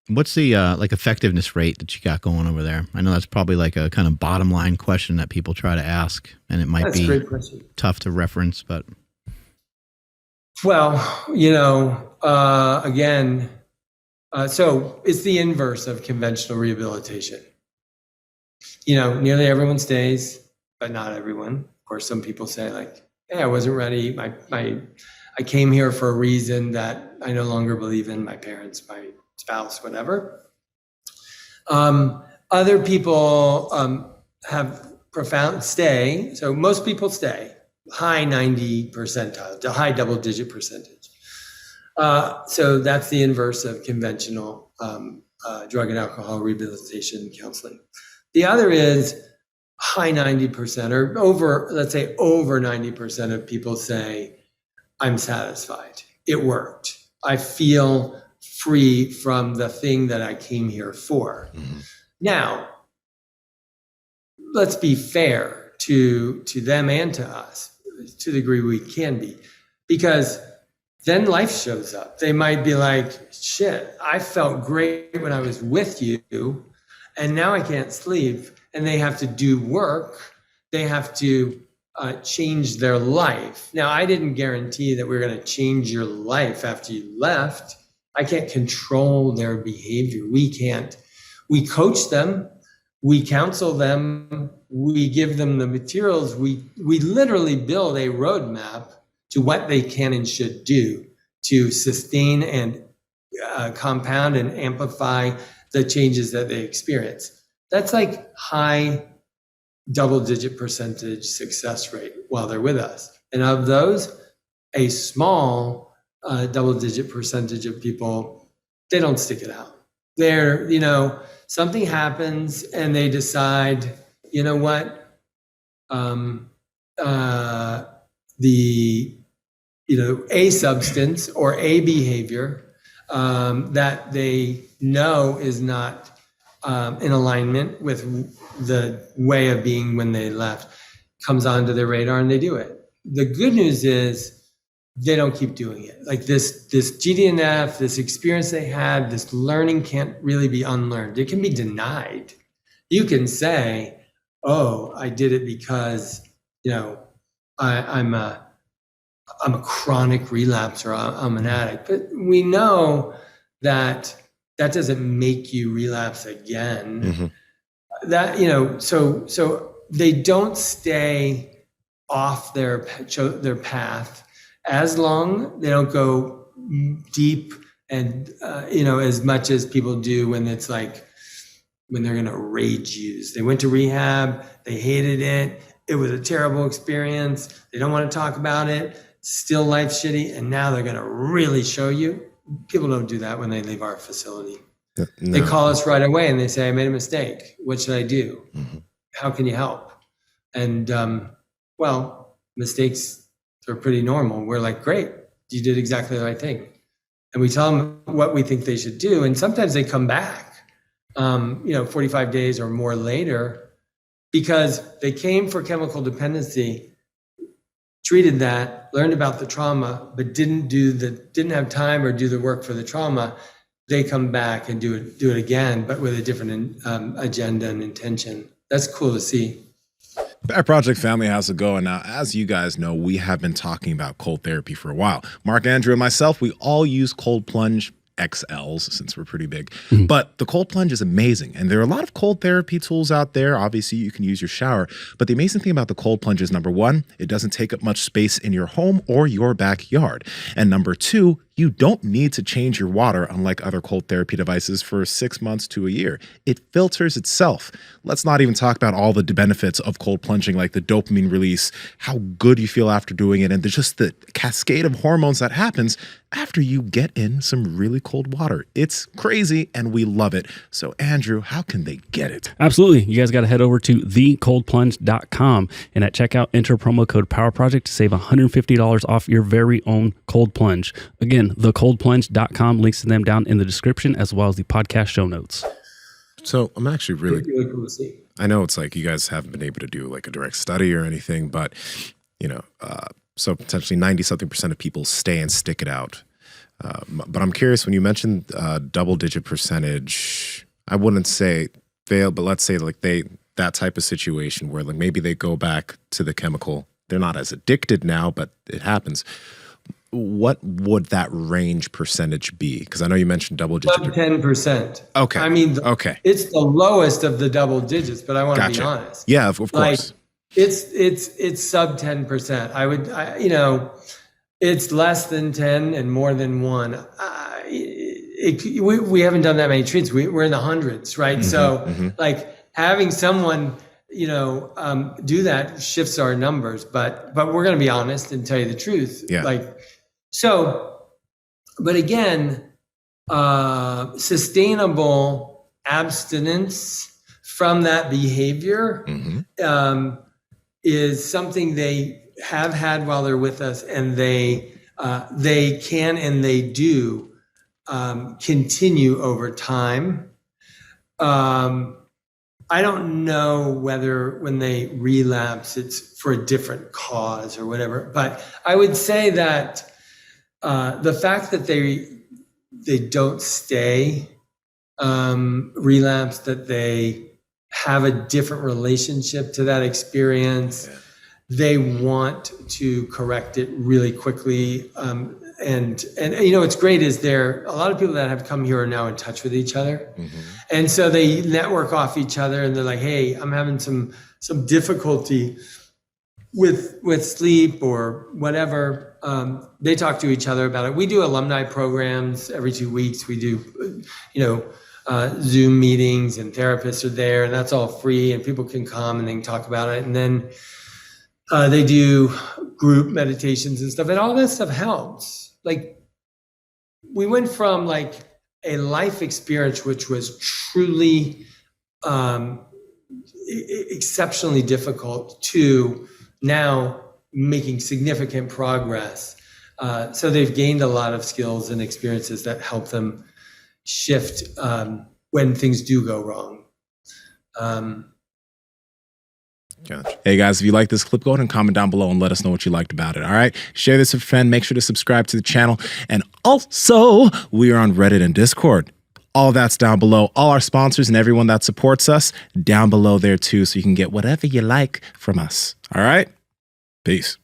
What's the like effectiveness rate that you got going over there? I know that's probably like a kind of bottom line question that people try to ask, and it might That's a be great question. tough to reference, but Well, again, so it's the inverse of conventional rehabilitation. Nearly everyone stays, but not everyone. Of course, some people say like, "Hey, I wasn't ready. I came here for a reason that I no longer believe in. My parents, my spouse, whatever." Other people have profound stay. So most people stay, high 90 percentile, to high double-digit percentage. So that's the inverse of conventional drug and alcohol rehabilitation counseling. The other is high 90% or let's say over 90% of people say, I'm satisfied. It worked. I feel free from the thing that I came here for. Mm-hmm. Now, let's be fair to them and to us to the degree we can be, because then life shows up. They might be like, shit, I felt great when I was with you, and now I can't sleep. And they have to do work. They have to change their life. Now, I didn't guarantee that we're going to change your life after you left. I can't control their behavior. We can't. We coach them. We counsel them. We give them the materials. We literally build a roadmap to what they can and should do to sustain and compound and amplify the changes that they experience. That's like high double-digit percentage success rate while they're with us. And of those, a small double-digit percentage of people, they don't stick it out. They're, something happens and they decide, you know what, a substance or a behavior that they know is not in alignment with the way of being when they left comes onto their radar and they do it. The good news is they don't keep doing it. Like this GDNF, this experience they had, this learning can't really be unlearned. It can be denied. You can say, oh, I did it because, I'm a chronic relapser, I'm an addict. But we know that doesn't make you relapse again. Mm-hmm. That, so they don't stay off their path as long. They don't go deep and, as much as people do when it's like, when they're going to rage use. They went to rehab, they hated it. It was a terrible experience. They don't want to talk about it. Still life's shitty. And now they're going to really show you. People don't do that when they leave our facility. No. They call us right away and they say, I made a mistake. What should I do? Mm-hmm. How can you help? And, mistakes are pretty normal. We're like, great, you did exactly the right thing. And we tell them what we think they should do. And sometimes they come back, 45 days or more later, because they came for chemical dependency, treated that, learned about the trauma, but didn't have time or do the work for the trauma. They come back and do it again, but with a different agenda and intention. That's cool to see. Our project family, how's it going? Now, as you guys know, we have been talking about cold therapy for a while. Mark, Andrew, and myself, we all use cold plunge XLs since we're pretty big. Mm-hmm. But the cold plunge is amazing. And there are a lot of cold therapy tools out there. Obviously, you can use your shower. But the amazing thing about the cold plunge is, number one, it doesn't take up much space in your home or your backyard. And number two, you don't need to change your water, unlike other cold therapy devices, for 6 months to a year. It filters itself. Let's not even talk about all the benefits of cold plunging, like the dopamine release, how good you feel after doing it, and just the cascade of hormones that happens after you get in some really cold water. It's crazy, and we love it. So, Andrew, how can they get it? Absolutely. You guys got to head over to thecoldplunge.com, and at checkout, enter promo code POWERPROJECT to save $150 off your very own cold plunge. Again, thecoldplunge.com, links to them down in the description, as well as the podcast show notes. So I'm actually really cool to see. I know it's like you guys haven't been able to do like a direct study or anything, but so potentially 90-something% of people stay and stick it out. But I'm curious, when you mentioned double-digit percentage, I wouldn't say fail, but let's say like that type of situation where like maybe they go back to the chemical. They're not as addicted now, but it happens. What would that range percentage be? Because I know you mentioned double-digit. Sub 10%. Okay. I mean, okay. It's the lowest of the double digits, but I want to be Gotcha. honest. Yeah, of course. Like, it's sub 10%. You know, it's less than 10 and more than 1. We haven't done that many treats. We're in the hundreds, right? So like having someone, you know, do that shifts our numbers, but we're going to be honest and tell you the truth. Yeah. Like, so, but again, sustainable abstinence from that behavior is something they have had while they're with us, and they can and they do continue over time. I don't know whether when they relapse it's for a different cause or whatever, but I would say that the fact that they don't stay relapse, that they have a different relationship to that experience, they want to correct it really quickly. And you know, what's great is a lot of people that have come here are now in touch with each other. And so they network off each other, and they're like, hey, I'm having some difficulty with sleep or whatever. They talk to each other about it. We do alumni programs every 2 weeks. We do, you know, Zoom meetings, and therapists are there, and that's all free, and people can come and they can talk about it. And then they do group meditations and stuff, and all this stuff helps. Like, we went from like a life experience which was truly exceptionally difficult to now making significant progress. So they've gained a lot of skills and experiences that help them shift when things do go wrong. Gotcha. Hey guys, if you like this clip, go ahead and comment down below and let us know what you liked about it. All right, share this with a friend. Make sure to subscribe to the channel, and also we are on Reddit and Discord. All that's down below. All our sponsors and everyone that supports us down below there too, so you can get whatever you like from us. All right, peace.